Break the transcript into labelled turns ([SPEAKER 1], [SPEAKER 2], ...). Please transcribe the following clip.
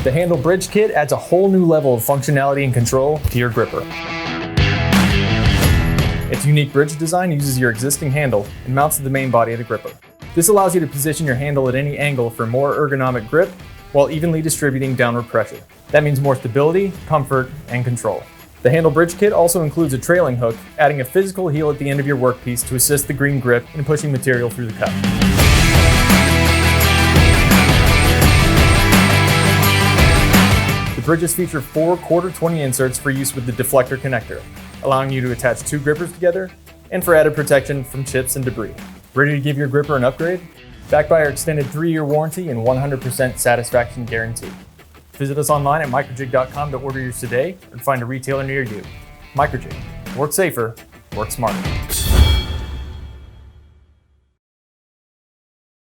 [SPEAKER 1] The handle bridge kit adds a whole new level of functionality and control to your gripper. Its unique bridge design uses your existing handle and mounts to the main body of the gripper. This allows you to position your handle at any angle for more ergonomic grip while evenly distributing downward pressure. That means more stability, comfort, and control. The handle bridge kit also includes a trailing hook, adding a physical heel at the end of your workpiece to assist the green grip in pushing material through the cut. The bridges feature 4 1/4-20 inserts for use with the deflector connector, allowing you to attach 2 grippers together and for added protection from chips and debris. Ready to give your gripper an upgrade? Backed by our extended 3-year warranty and 100% satisfaction guarantee. Visit us online at microjig.com to order yours today or find a retailer near you. MicroJig. Work safer, work smarter.